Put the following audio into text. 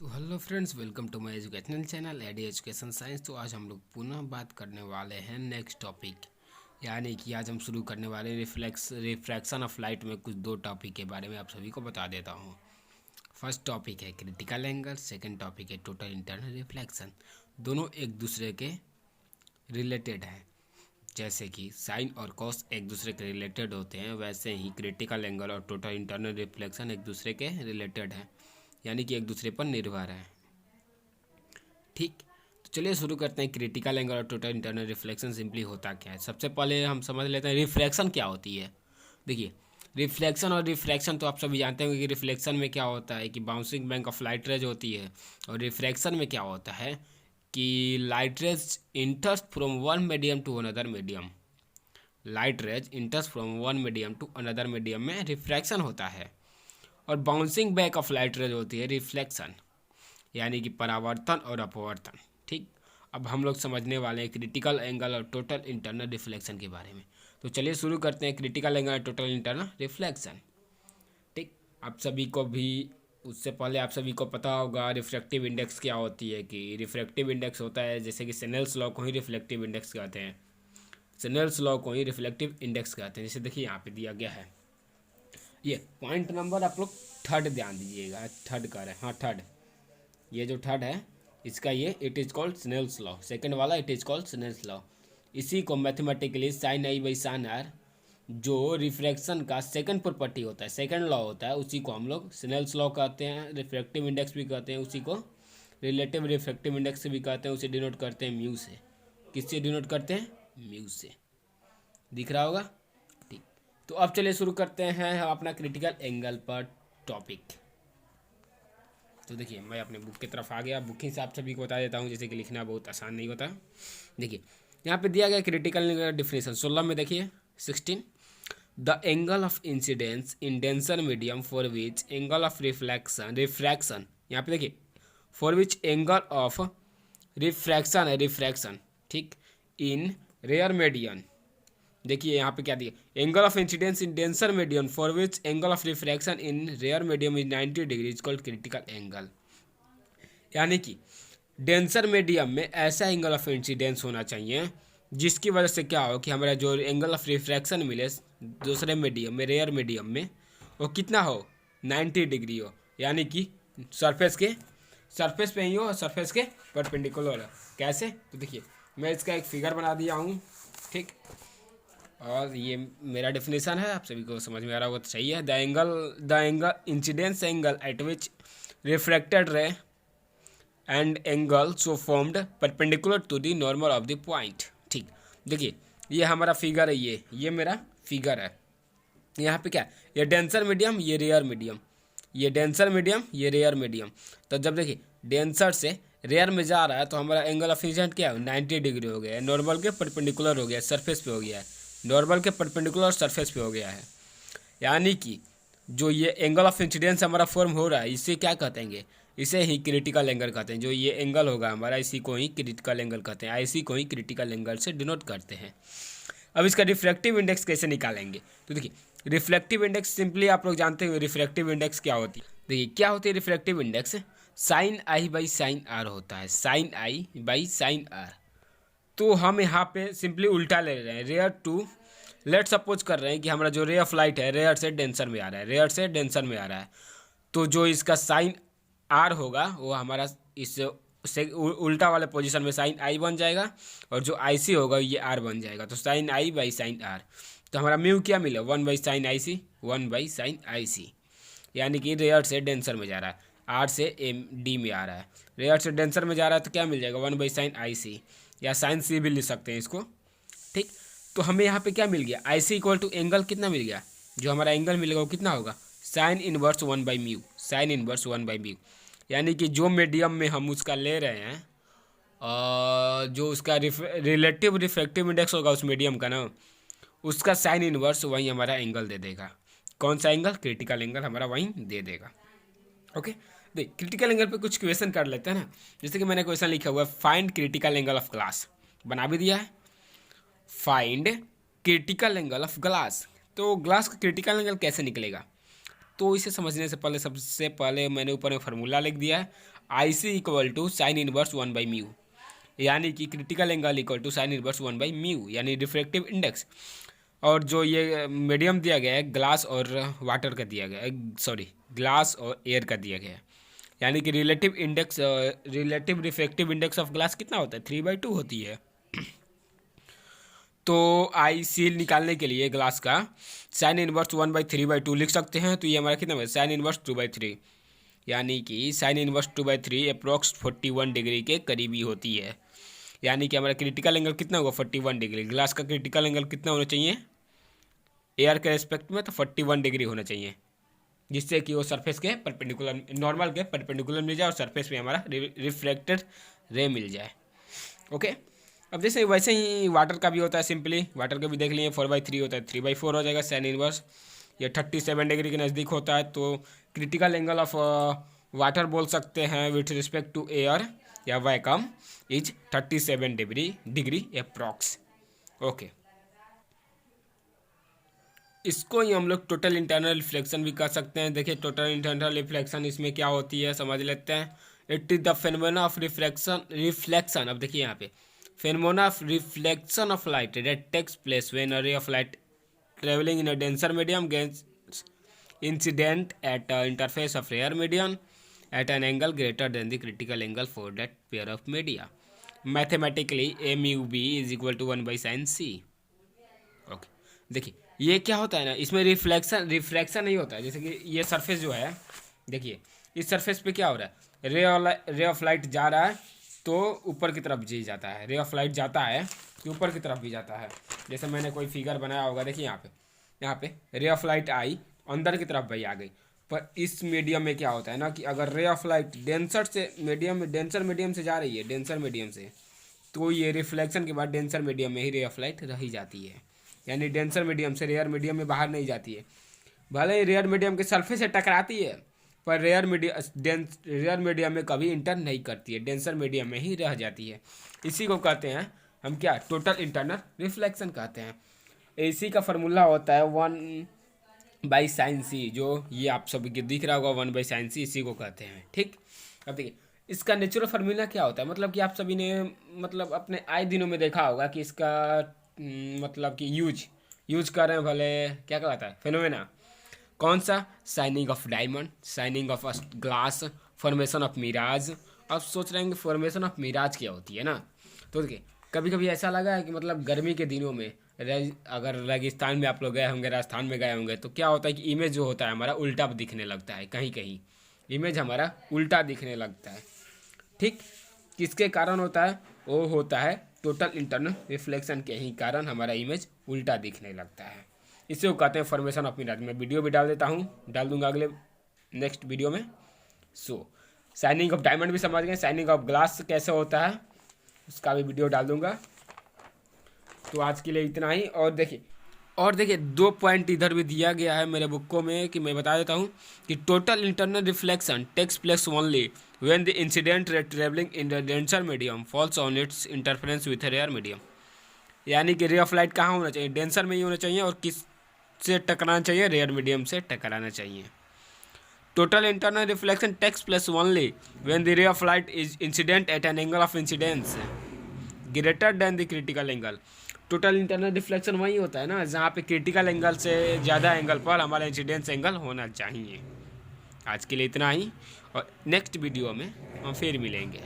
तो hello friends, welcome to my educational channel AD education science. तो आज हम लोग पुनः बात करने वाले हैं नेक्स्ट टॉपिक, यानी कि आज हम शुरू करने वाले रिफ्रैक्शन ऑफ लाइट में कुछ दो टॉपिक के बारे में आप सभी को बता देता हूँ। फर्स्ट टॉपिक है क्रिटिकल एंगल, सेकंड टॉपिक है टोटल इंटरनल रिफ्लेक्शन। दोनों एक दूसरे के रिलेटेड हैं। जैसे कि साइन और कॉस एक दूसरे के रिलेटेड होते हैं, वैसे ही क्रिटिकल एंगल और टोटल इंटरनल रिफ्लेक्शन एक दूसरे के रिलेटेड हैं, यानी कि एक दूसरे पर निर्भर है। ठीक, तो चलिए शुरू करते हैं। क्रिटिकल एंगल और टोटल इंटरनल रिफ्लेक्शन सिंपली होता क्या है, सबसे पहले हम समझ लेते हैं रिफ्रैक्शन क्या होती है। देखिए, रिफ्लेक्शन और रिफ्रैक्शन तो आप सभी जानते होंगे कि रिफ्लेक्शन में क्या होता है कि bouncing back of light rays होती है, और रिफ्रैक्शन में क्या होता है कि light rays enters from one medium to another medium. Light rays enters from one medium to another medium में रिफ्रैक्शन होता है, और bouncing back of light rays होती है रिफ्लेक्शन, यानी कि परावर्तन और अपवर्तन। ठीक, अब हम लोग समझने वाले हैं क्रिटिकल एंगल और टोटल इंटरनल रिफ्लेक्शन के बारे में। तो चलिए शुरू करते हैं क्रिटिकल एंगल और टोटल इंटरनल रिफ्लेक्शन। ठीक, आप सभी को भी उससे पहले आप सभी को पता होगा रिफ्रैक्टिव इंडेक्स क्या होती है। कि रिफ्रैक्टिव इंडेक्स होता है, जैसे कि स्नेल्स लॉ को ही रिफ्लेक्टिव इंडेक्स कहते हैं। स्नेल्स लॉ को ही रिफ्लेक्टिव इंडेक्स कहते हैं। जैसे देखिए यहाँ पे दिया गया है, ये पॉइंट नंबर आप लोग थर्ड ध्यान दीजिएगा, थर्ड कर रहे हैं, हाँ थर्ड, ये जो थर्ड है इसका ये it is called Snell's law. Second वाला it is called Snell's law. इसी को mathematically sine I by sine r, जो रिफ्रैक्शन का सेकंड प्रॉपर्टी होता है, सेकंड लॉ होता है, उसी को हम लोग स्नेल्स लॉ कहते हैं। रिफ्रैक्टिव इंडेक्स भी कहते हैं उसी को, रिलेटिव रिफ्रैक्टिव इंडेक्स से भी कहते हैं। उसे डिनोट करते हैं म्यू से। किससे डिनोट करते हैं? म्यू से। दिख रहा होगा? ठीक, तो अब चलिए शुरू करते हैं अपना क्रिटिकल एंगल पर टॉपिक। तो देखिए, मैं अपने बुक की तरफ आ गया। बुक ही से आप सभी को बता देता हूँ, जैसे कि लिखना बहुत आसान नहीं होता। देखिए यहाँ पे दिया गया क्रिटिकल एंगल डिफिनेशन 16 में, देखिए 16, the angle of incidence in denser medium for which angle of refraction, यहाँ पे देखिए for which angle of refraction है, रिफ्रैक्शन, ठीक, इन रेयर मीडियम। देखिए यहाँ पे क्या दिया, angle of incidence in denser medium for which angle of refraction in rare medium is 90 degree is called critical angle. यानी कि डेंसर मीडियम में ऐसा एंगल ऑफ इंसिडेंस होना चाहिए जिसकी वजह से क्या हो कि हमारा जो एंगल ऑफ रिफ्रैक्शन मिले दूसरे मीडियम में, रेयर मीडियम में, वो कितना हो, 90 डिग्री हो, यानी कि सरफेस पे ही हो और सरफेस के परपेंडिकुलर हो। कैसे? तो देखिए मैं इसका एक फिगर बना दिया हूँ, ठीक, और ये मेरा डेफिनेशन है, आप सभी को समझ में आ रहा होगा तो सही है। The angle incidence angle at which refracted ray and angle so formed perpendicular to the normal of the point. ठीक, देखिए ये हमारा फिगर है, ये मेरा फिगर है। यहाँ पे क्या, ये डेंसर मीडियम, ये रेयर मीडियम, ये डेंसर मीडियम, ये रेयर मीडियम। तो जब देखिए डेंसर से रेयर में जा रहा है तो हमारा एंगल ऑफ इंसिडेंस क्या है, 90 डिग्री हो गया है, नॉर्मल के परपेंडिकुलर हो गया है, सरफेस पे हो गया है, नॉर्मल के परपेंडिकुलर सरफेस पे हो गया है। यानी कि जो ये एंगल ऑफ इंसिडेंस हमारा फॉर्म हो रहा है, इसे क्या कहते हैं, इसे ही क्रिटिकल एंगल कहते हैं। जो ये एंगल होगा हमारा, इसी को ही क्रिटिकल एंगल कहते हैं, इसी को ही क्रिटिकल एंगल से डिनोट करते हैं। अब इसका रिफ्रैक्टिव इंडेक्स कैसे निकालेंगे? तो देखिए रिफ्लेक्टिव इंडेक्स सिंपली आप लोग जानते हो रिफ्रैक्टिव इंडेक्स क्या होती है। देखिए क्या होती है refractive index, sine I by sine R होता है, sine I by sine are. तो हम यहाँ पे सिंपली उल्टा ले रहे हैं, रेयर टू, लेट सपोज कर रहे हैं कि हमारा जो रे ऑफ लाइट है रेयर से डेंसर में आ रहा है, रेयर से डेंसर में आ रहा है, तो जो इसका साइन आर होगा वो हमारा इस से उल्टा वाले पोजीशन में साइन आई बन जाएगा, और जो आई सी होगा ये आर बन जाएगा। तो sine I by sine are, तो हमारा म्यू क्या मिला, 1 by sine i c, 1 by sine i c, यानी कि रेयर से डेंसर में जा रहा है, आर से एम डी में आ रहा है, रेयर से डेंसर में जा रहा है तो क्या मिल जाएगा, 1 बाई साइन आई सी, या साइन सी भी लिख सकते हैं इसको। ठीक, तो हमें यहाँ पे क्या मिल गया, आई सी इक्वल टू एंगल कितना मिल गया, जो हमारा एंगल मिलेगा वो कितना होगा, sine inverse 1 by mu, sine inverse 1 by mu. यानी कि जो मीडियम में हम उसका ले रहे हैं, जो उसका रिलेटिव रिफ्रैक्टिव इंडेक्स होगा उस मीडियम का ना, उसका साइन इनवर्स वही हमारा एंगल दे देगा। कौन सा एंगल? क्रिटिकल एंगल हमारा वहीं दे देगा। ओके, देख क्रिटिकल एंगल पे कुछ क्वेश्चन कर लेते हैं ना। जैसे कि मैंने क्वेश्चन लिखा हुआ है, find critical angle of glass, बना भी दिया है, find critical angle of glass. तो ग्लास का क्रिटिकल एंगल कैसे निकलेगा? तो इसे समझने से पहले सबसे पहले मैंने ऊपर में फार्मूला लिख दिया है, i c equal to sine inverse 1/μ, यानी कि critical angle equal to sine inverse 1/μ, यानी रिफ्रैक्टिव इंडेक्स। और जो ये मीडियम दिया गया है ग्लास और वाटर का दिया गया है, सॉरी ग्लास और एयर का दिया गया है, यानी कि relative refractive index of glass कितना होता है, 3/2 होती है। तो आई सील निकालने के लिए ग्लास का साइन इनवर्स 1/3/2 लिख सकते हैं। तो ये हमारा कितना है, साइन इनवर्स 2/3, यानी कि साइन इनवर्स 2/3 अप्रोक्स 41 डिग्री के करीबी होती है। यानी कि हमारा क्रिटिकल एंगल कितना होगा, 41 डिग्री। ग्लास का क्रिटिकल एंगल कितना होना चाहिए एयर के रेस्पेक्ट में, तो 41 डिग्री होना चाहिए, जिससे कि वो सरफेस के परपेंडिकुलर, नॉर्मल के परपेंडिकुलर मिल जाए और सरफेस में हमारा रिफ्लेक्टेड रे मिल जाए। ओके, अब जैसे वैसे ही वाटर का भी होता है, सिंपली वाटर का भी देख लिए, 4/3 होता है, 3/4 हो जाएगा साइन इनवर्स। ये 37 डिग्री के नज़दीक होता है, तो क्रिटिकल एंगल ऑफ वाटर बोल सकते हैं विथ रिस्पेक्ट टू एयर या vacuum is 37 degree approx. Okay, इसको ही हम लोग टोटल इंटरनल रिफ्लेक्शन भी कर सकते हैं। देखिए टोटल इंटरनल रिफ्लेक्शन इसमें क्या होती है समझ लेते हैं। It is the phenomena of reflection. अब देखिए यहाँ पे phenomena of reflection of light that takes place when a ray of light travelling in a denser medium gets incident at a interface of rare medium at an angle greater than the critical angle for that pair of media. Mathematically MUB is equal to 1/sin C। Okay, देखिए ये क्या होता है ना, इसमें reflection नहीं होता है। जैसे कि ये सरफेस जो है, देखिए इस सरफेस पे क्या हो रहा है, रे ऑफ लाइट जा रहा है तो ऊपर की तरफ भी जाता है, रे ऑफ लाइट जाता है तो ऊपर की तरफ भी जाता है। जैसे मैंने कोई फिगर बनाया होगा, देखिए यहाँ पे रे ऑफ लाइट आई अंदर की तरफ भाई आ गई। पर इस मीडियम में क्या होता है ना कि अगर रे ऑफ लाइट डेंसर मीडियम से जा रही है, डेंसर मीडियम से, तो ये रिफ्लेक्शन के बाद डेंसर मीडियम में ही रे ऑफ लाइट रही जाती है, यानी डेंसर मीडियम से रेयर मीडियम में बाहर नहीं जाती है। भले ही रेयर मीडियम के सरफेस से टकराती है, पर रेयर मीडियम में कभी इंटर नहीं करती है, डेंसर मीडियम में ही रह जाती है। इसी को कहते हैं हम क्या, टोटल इंटरनल रिफ्लेक्शन कहते हैं। इसी का फार्मूला होता है 1/sin C, जो ये आप सब दिख रहा होगा 1/sin C, इसी को कहते हैं। ठीक, अब देखिए इसका नेचुरल फार्मूला क्या होता है, मतलब कि आप सभी ने मतलब अपने आए दिनों में देखा होगा कि इसका मतलब कि यूज कर रहे हैं, भले क्या कहलाता है, फेनोमेना। कौन सा, shining of diamond, shining of glass, formation of mirage. अब सोच रहे हैं कि फॉर्मेशन ऑफ मिराज क्या होती है ना। तो देखिए कभी कभी ऐसा लगा है कि मतलब गर्मी के दिनों में अगर रेगिस्तान में आप लोग गए होंगे, राजस्थान में गए होंगे, तो क्या होता है कि इमेज जो होता है हमारा उल्टा दिखने लगता है, कहीं कहीं इमेज हमारा उल्टा दिखने लगता है। ठीक, किसके कारण होता है, वो होता है टोटल इंटरनल रिफ्लेक्शन के ही कारण हमारा इमेज उल्टा दिखने लगता है। इसे वो कहते हैं फॉर्मेशन ऑफ मिराज। मैं वीडियो भी डाल दूंगा अगले नेक्स्ट वीडियो में। शाइनिंग ऑफ डायमंड भी समझ गए, शाइनिंग ऑफ ग्लास कैसे होता है उसका भी वीडियो डाल दूंगा। तो आज के लिए इतना ही। और देखिए 2 पॉइंट इधर भी दिया गया है मेरे बुकों में कि मैं बता देता हूँ कि total internal reflection takes place only when the incident ray travelling in the denser medium falls on its interference with rare medium. यानी कि रे ऑफ लाइट कहाँ होना चाहिए, डेंसर में ही होना चाहिए, और किस से टकराना चाहिए, रेयर मीडियम से टकराना चाहिए। Total internal reflection takes place only when the ray of light is incident at an angle of incidence greater than the critical angle. Total internal reflection वही होता है ना जहाँ पे क्रिटिकल एंगल से ज़्यादा एंगल पर हमारा इंसिडेंस एंगल होना चाहिए। आज के लिए इतना ही, और नेक्स्ट वीडियो में हम फिर मिलेंगे।